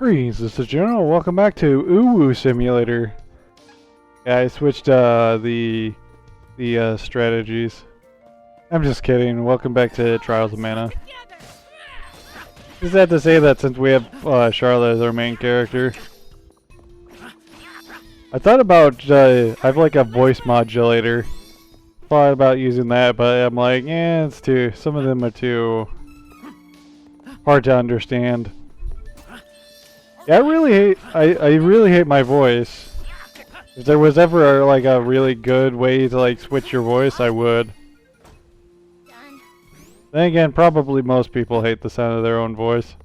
Greetings, this is General. Welcome back to Uwu Simulator. Yeah, I switched the strategies. I'm just kidding. Welcome back to Trials of Mana. Just had to say that since we have Charlotte as our main character. I thought about I have like a voice modulator. Thought about using that, but I'm like, it's too. Some of them are too hard to understand. Yeah, I really hate my voice. If there was ever like a really good way to like switch your voice, I would. Then again, probably most people hate the sound of their own voice.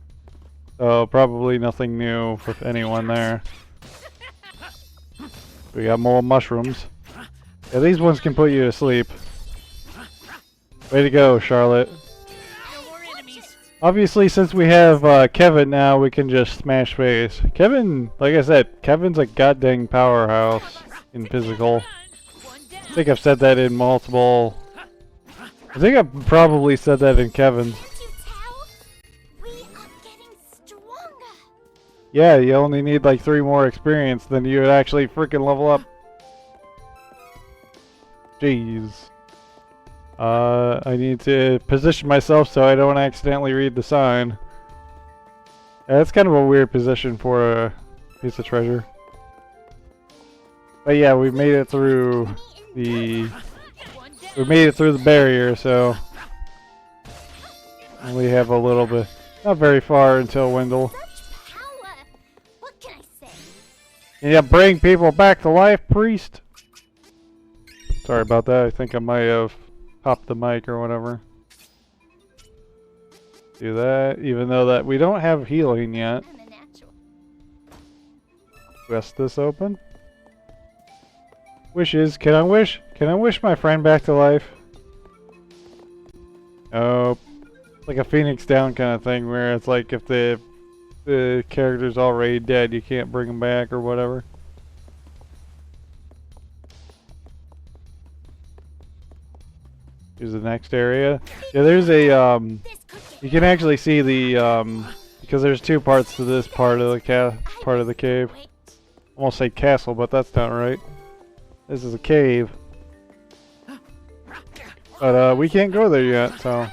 So probably nothing new for anyone there. We got more mushrooms. Yeah, these ones can put you to sleep. Way to go, Charlotte. Obviously, since we have Kevin now, we can just smash face. Kevin, like I said, Kevin's a goddamn powerhouse in physical. I think I've said that in multiple... I think I've probably said that in Kevin's. Yeah, you only need like 3 more experience, then you would actually freaking level up. Jeez. I need to position myself so I don't accidentally read the sign. Yeah, that's kind of a weird position for a piece of treasure. But yeah, we made it through the... We made it through the barrier, so... We have a little bit... Not very far until Wendell. Yeah, bring people back to life, priest! Sorry about that, I think I might have popped the mic or whatever. Do that, even though that we don't have healing yet. Rest this open. Wishes, can I wish my friend back to life? Oh, like a Phoenix Down kind of thing where it's like if the character's already dead, you can't bring him back or whatever. Here's the next area. Yeah, there's a, you can actually see the, because there's 2 parts to this part of the cave. I almost say castle, but that's not right. This is a cave. But, we can't go there yet, so.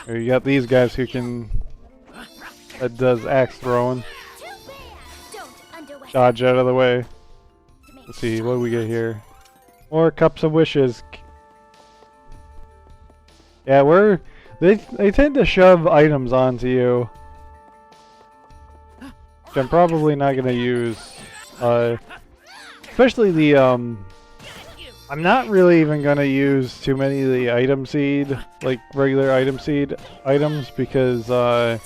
Here you got these guys who can, that does axe throwing. Dodge out of the way. Let's see, what do we get here? More cups of wishes. Yeah, they tend to shove items onto you, which I'm probably not gonna use. Especially the I'm not really even gonna use too many of the item seed, like regular item seed items, because well,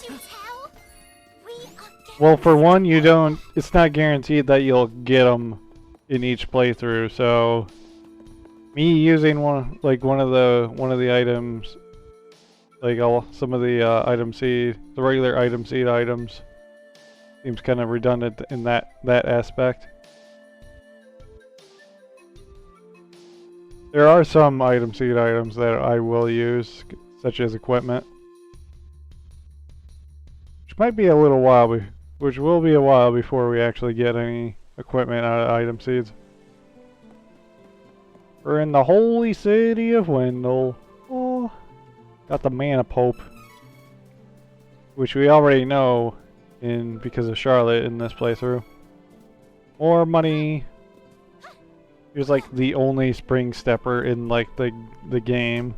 for one, it's not guaranteed that you'll get them in each playthrough, so. Me using one of the items, like some of the item seed, the regular item seed items, seems kind of redundant in that aspect. There are some item seed items that I will use, such as equipment, which might be a little while, which will be a while before we actually get any equipment out of item seeds. We're in the holy city of Wendell. Oh, got the Mana Pope, which we already know because of Charlotte in this playthrough. More money. Here's like the only spring stepper in like the game,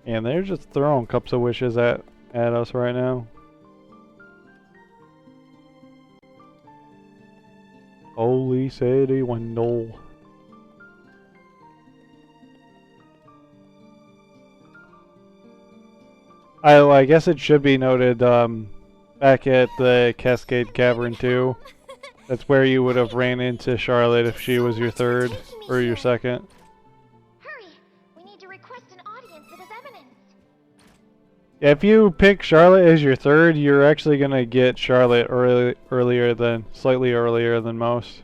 and they're just throwing cups of wishes at us right now. Holy City Wendell. I guess it should be noted, back at the Cascade Cavern 2, that's where you would have ran into Charlotte if she was your 3rd or your 2nd. Hurry! We need to request an audience with His Eminence. Yeah, if you pick Charlotte as your 3rd, you're actually gonna get Charlotte slightly earlier than most.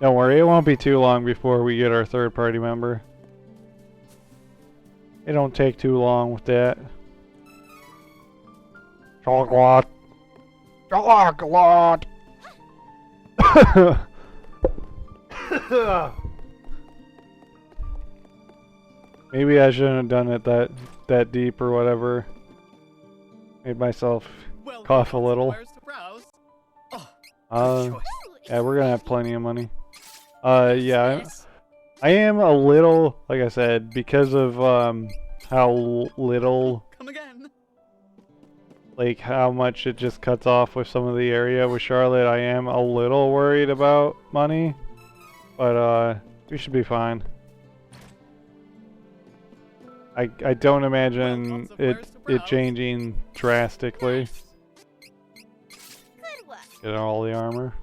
Don't worry, it won't be too long before we get our 3rd party member. It don't take too long with that. Chocolate. Chocolate. Maybe I shouldn't have done it that deep or whatever. Made myself cough a little. Yeah, we're gonna have plenty of money. Yeah, I am a little, like I said, because of how little, like how much it just cuts off with some of the area with Charlotte. I am a little worried about money, but we should be fine. I don't imagine it changing drastically. Get all the armor.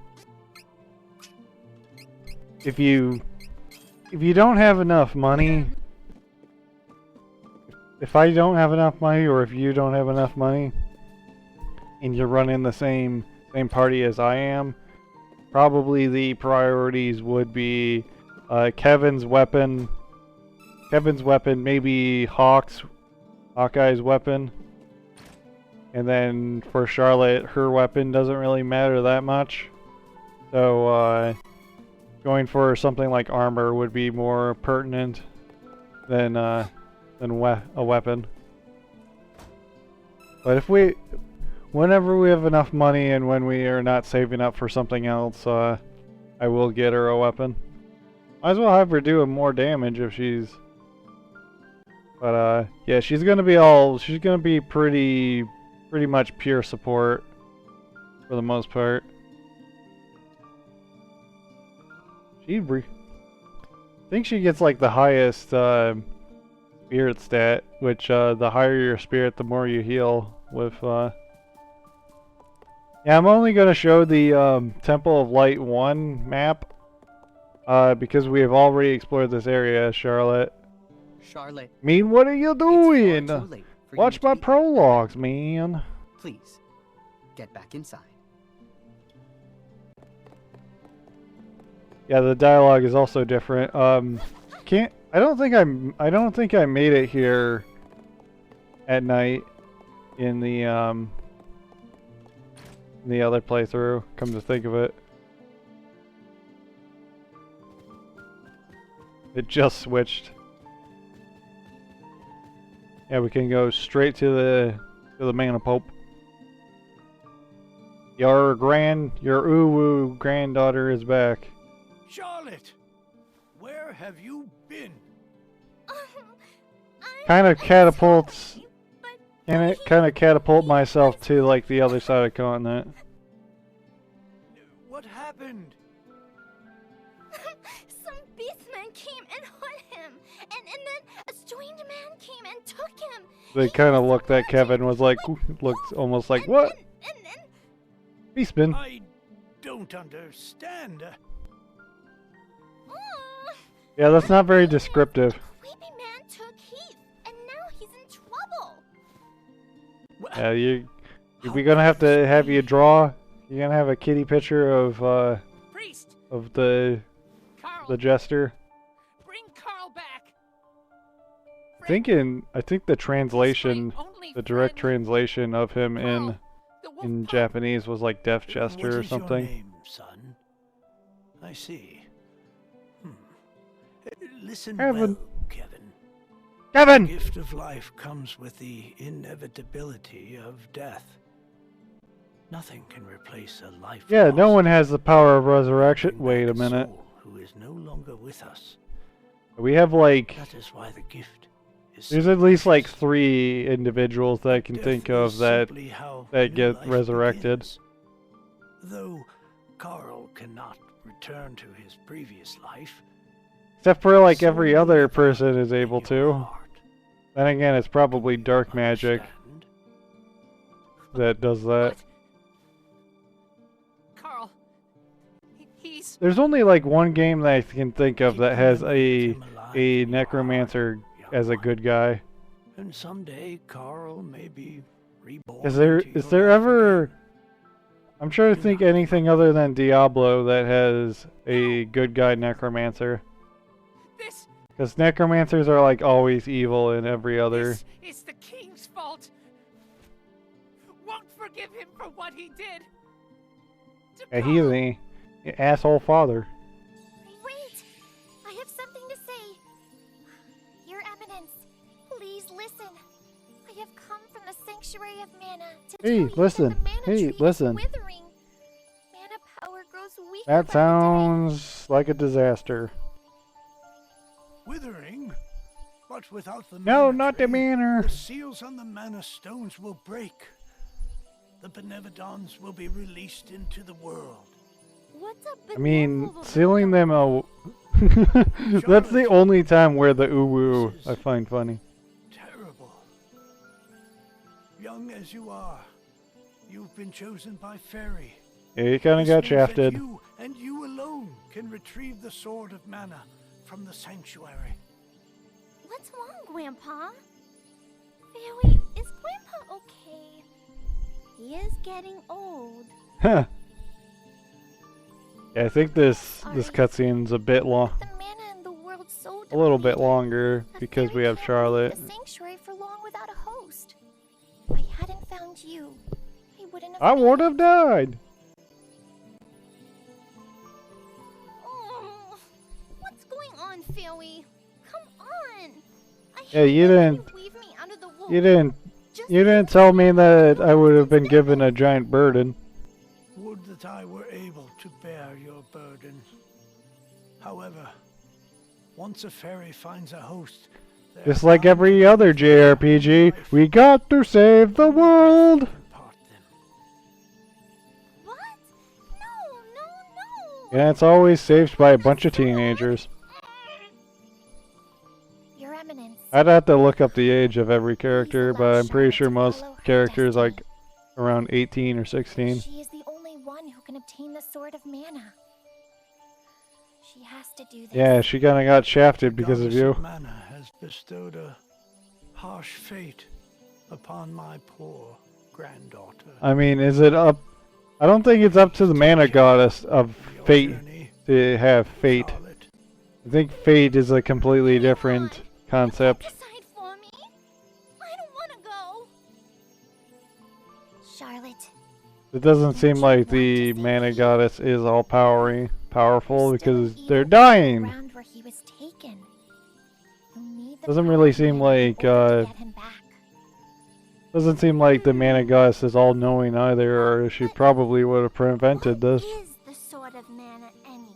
If you don't have enough money, if I don't have enough money, or if you don't have enough money, and you're running the same party as I am, probably the priorities would be Kevin's weapon, maybe Hawkeye's weapon, and then for Charlotte, her weapon doesn't really matter that much. So going for something like armor would be more pertinent than a weapon. But whenever we have enough money and when we are not saving up for something else, I will get her a weapon. Might as well have her do more damage if she's. But yeah, she's gonna be pretty much pure support for the most part. I think she gets like the highest spirit stat, which the higher your spirit, the more you heal with. Yeah, I'm only gonna show the Temple of Light 1 map because we have already explored this area, Charlotte. I mean, what are you doing? Watch my prologues, man. Please, get back inside. Yeah, the dialogue is also different. I don't think I made it here at night in the other playthrough, come to think of it. It just switched. Yeah, we can go straight to the Mana Pope. Your uwu granddaughter is back. Charlotte, where have you been? Kind of catapult myself to like the other side of the continent. What happened? Some beastman came and hurt him, and then a strange man came and took him. They kind of looked at Kevin, was like, looked almost like, what? Beastman. I don't understand. Yeah, that's not very descriptive. Creepy man took Heath, and now he's in trouble. Yeah, we're gonna have to have you draw. You're gonna have a kitty picture of Priest, the jester. bring Carl back. I think the translation, the direct translation of him in Japanese was like Deaf Jester or something. What is your name, son? I see. Listen Kevin. well, Kevin. Kevin! The gift of life comes with the inevitability of death. Nothing can replace a life. Yeah, no lost. one has the power of resurrection. Bring Wait a back minute. soul who is no longer with us. We have like, That is why the gift is. there's at least like 3 individuals that I can Death think is of that simply how that new get life resurrected. begins. Though Carl cannot return to his previous life. Except for like so every will other never person is in able your to. heart. Then again, it's probably dark magic Understand? that does that. Carl, he's... There's only like one game that I can think of Keep that has the memory a of him alive in your necromancer heart, as a young good one. guy. And someday Carl may be reborn. Is there into your life ever? again. I'm trying to think anything other than Diablo that has a good guy necromancer. This... Because necromancers are like always evil in every other. This is the king's fault. won't forgive him for what he did. Yeah, he's a asshole father. Wait! I have something to say. Your Eminence, please listen. I have come from the Sanctuary of Mana to tell you listen. that the mana Hey, tree listen. is withering. Mana power grows weaker That by the sounds like a disaster. Withering? But without the No, mana not the tree, manor. the seals on the mana stones will break. The Benevodons will be released into the world. day. What's up? I mean, sealing them out. That's the only time where the uwu I find funny. Terrible. Young as you are, you've been chosen by Fairy. Yeah, you kind of got This means that shafted. You and you alone can retrieve the Sword of Mana from the Sanctuary. What's wrong, Grandpa? Fairy, is Grandpa okay? He is getting old. Huh. Yeah, I think this cutscene's a bit long, The mana in the world so a little bit depleted. longer A because fairy we have can't Charlotte. leave the sanctuary for long without a host. If I hadn't found you, I wouldn't have. I made would have it. died. Oh, what's going on, Fairy? Come on. I Yeah, you hate it when didn't. you leave me out of the womb. You didn't. Just You didn't leave tell me me that I would have been instead. given a giant burden. Would that I were able to bear your burden. However, once a fairy finds a host, they Just are like bound every to other live their own JRPG, life. we got to save the world. Part them. What? No, no, no. And it's always saved by a bunch of teenagers. Your Eminence. I'd have to look up the age of every character, but I'm pretty sure most characters like around 18 or 16. She is the only one who can obtain the Sword of Mana. She has to do this. Yeah, she kinda got shafted because of Goddess you. Mana has bestowed a harsh fate upon my poor granddaughter. I mean, is it up? I don't think it's up to the mana goddess of Your fate journey, to have fate. Charlotte. I think fate is a completely different concept. Decide for me. I don't want to go. Charlotte. It doesn't seem like the mana goddess is all powerful because they're dying. Around where he was taken. You need the Doesn't power really of seem mana in like, order to get him back. Doesn't seem like the mana goddess is all knowing either, or she probably would have prevented What this. is the Sword of Mana anyway?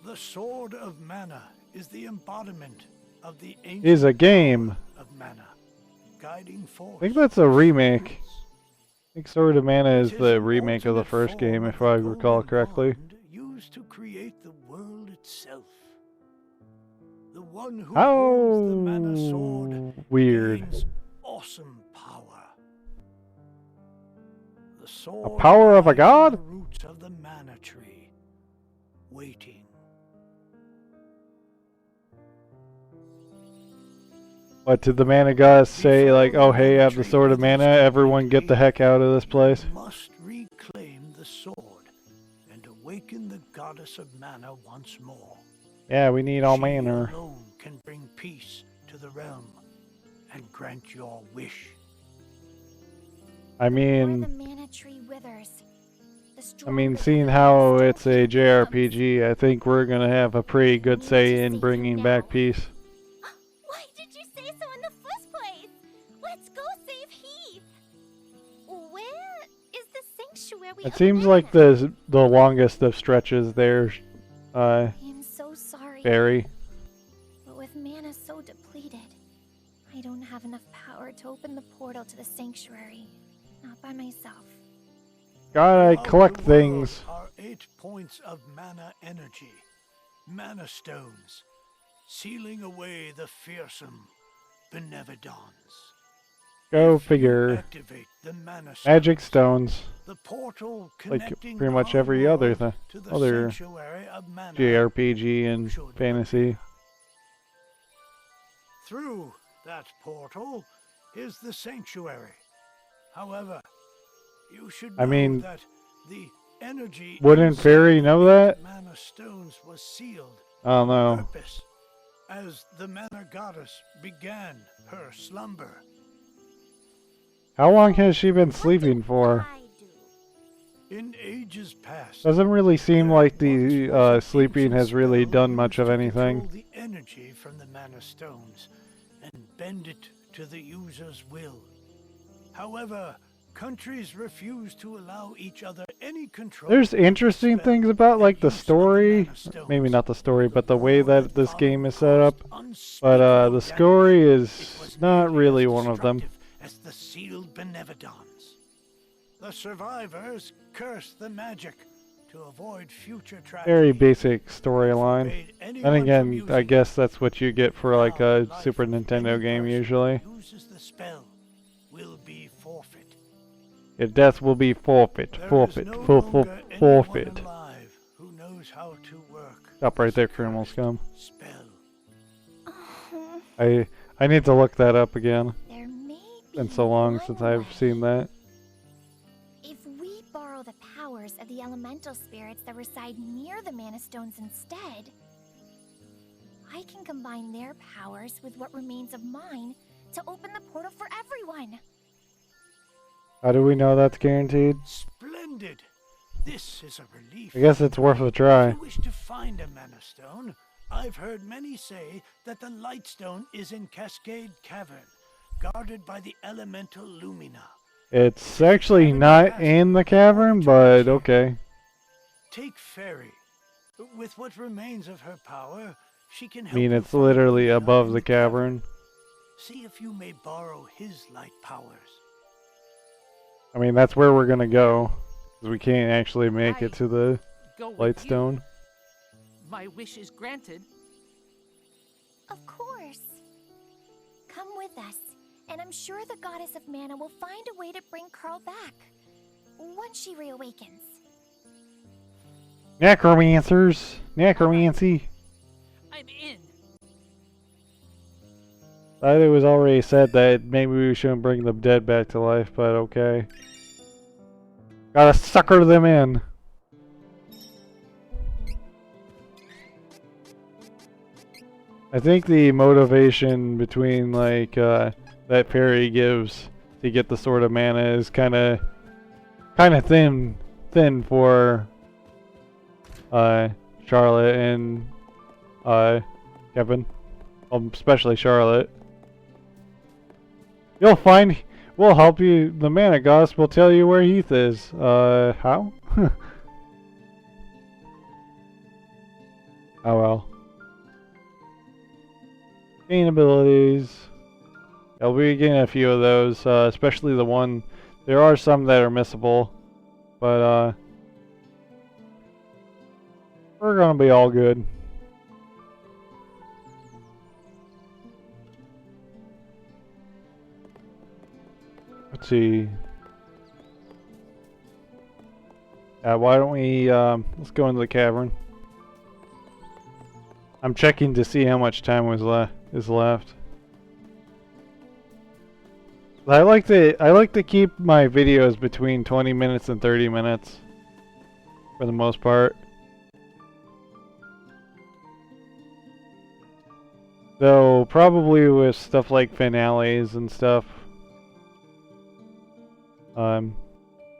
The Sword of Mana is the embodiment of the ancient Is a game. power of mana, guiding force. I think that's a remake. I think Sword of Mana is It the an remake of the ultimate first game, form if of I the recall golden correctly. bond used to create the world itself. The one who How holds the mana sword weird. gains awesome power. The sword power of a lies god? in the roots of the mana tree, waiting. What did the mana goddess say? Like, oh hey, I have the Sword of Mana. Everyone get the heck out of this place. You must reclaim the sword and awaken the goddess of mana once more. Yeah, we need all She mana. alone can bring peace to the realm and grant your wish. I Before mean, the Mana Tree withers. seeing how it's a JRPG, I think we're gonna have a pretty good say in bringing back peace. Why did you say so in the first place? Let's go save Heath. Where is the sanctuary? It of seems Mana? like the longest of stretches there, I am so sorry. Barry. But with mana so depleted, I don't have enough power to open the portal to the sanctuary. Not by myself. Gotta Throughout collect the world things. are 8 points of mana energy, mana stones, sealing away the fearsome Benevodons. Go If you figure. activate the mana Magic stones, stones. the portal Like connecting pretty much our every other world to the other sanctuary of mana JRPG and should fantasy. appear. Through that portal is the sanctuary. However, you should know I mean, that the energy wouldn't inside Fairy the know 8 that? mana stones was sealed I don't on know. purpose as the mana goddess began her slumber. How long has she been sleeping for? I do. In ages past, Doesn't really seem there like once the was an sleeping ancient has really spell done used much of to anything. control the energy from the mana stones and bend it to the user's will. However, countries refuse to allow each other any control. There's of the interesting spell things about and like the use of story. mana stones. Maybe not the story, but the way War that this followed game is set up. caused But unspeakable the damage. story It is was not nearly really as one of them. destructive as the sealed benevodons. The survivors cursed the magic to avoid future tragedy. Very basic storyline. Forbade And anyone from again, using I it. guess that's what you get for like Now, a the life Super of Nintendo any game person usually. who uses the spell will be forfeit. Your death will be forfeit, There is forfeit, no forfeit, longer anyone forfeit. alive who knows how to work Stop right this there, Criminal cursed Scum. spell. I need to look that up again. There may be Been so long one since I've way. seen that. If we borrow the powers of the elemental spirits that reside near the mana stones instead, I can combine their powers with what remains of mine to open the portal for everyone. How do we know that's guaranteed? Splendid! This is a relief. I guess it's worth a try. If you wish to find a mana stone, I've heard many say that the Lightstone is in Cascade Cavern, guarded by the elemental Lumina. It's actually not in the cavern, but okay. Take Fairy. With what remains of her power, she can I help mean, you it's find literally Lumina above in the cavern. See if you may borrow his light powers. I mean, that's where we're gonna go. 'Cause we can't actually make it to the Go with Lightstone. you. My wish is granted. Of course. Come with us, and I'm sure the goddess of mana will find a way to bring Carl back once she reawakens. Necromancers! Necromancy! I'm in. I thought it was already said that maybe we shouldn't bring the dead back to life, but okay. Gotta sucker them in. I think the motivation between like that fairy gives to get the sword of mana is kind of thin for Charlotte and Kevin, especially Charlotte. We'll help you. The mana goddess will tell you where Heath is. How? Oh well. Gain abilities. I'll be getting a few of those, especially the one. There are some that are missable, but we're gonna be all good. Let's see. Why don't we let's go into the cavern. I'm checking to see how much time is left. I like to keep my videos between 20 minutes and 30 minutes for the most part. Though probably with stuff like finales and stuff. I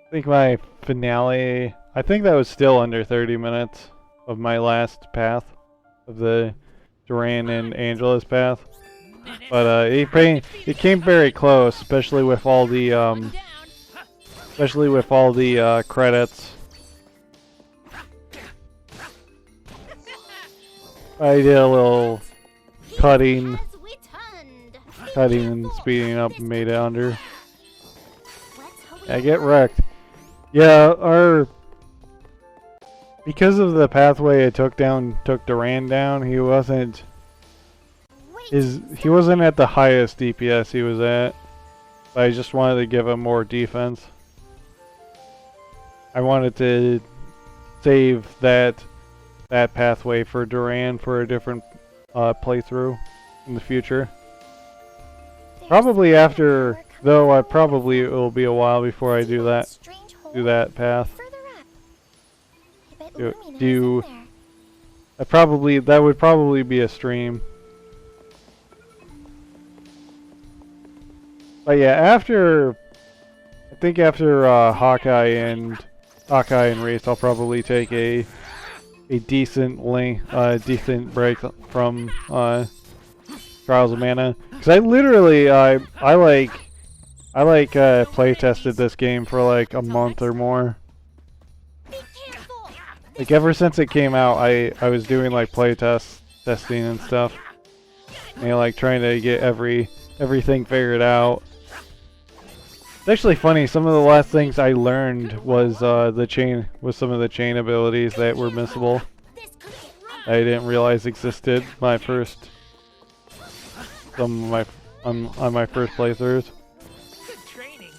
think my finale, I think that was still under 30 minutes of my last path of the Duran and Angela's path. But it came very close, especially with all the credits. I did a little cutting and speeding up and made it under. I get wrecked. Yeah, because of the pathway it took Duran down, he wasn't at the highest DPS he was at. But I just wanted to give him more defense. I wanted to save that pathway for Duran for a different playthrough in the future. Probably after, though it will be a while before I do that path. That would probably be a stream. But yeah, after think after Hawkeye and Race, I'll probably take a decent decent break from Trials of Mana, because I literally I play tested this game for like a month or more. Be careful! Like ever since it came out, I was doing like testing and stuff, and like trying to get everything figured out. It's actually funny. Some of the last things I learned was some of the chain abilities that were missable. This could get rough. I didn't realize existed on my first playthroughs. Good training.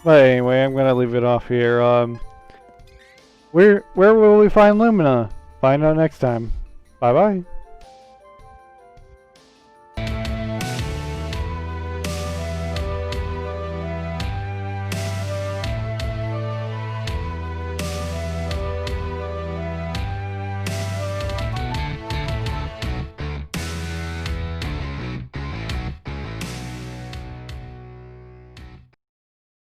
But anyway, I'm gonna leave it off here. Where will we find Lumina? Find out next time. Bye bye.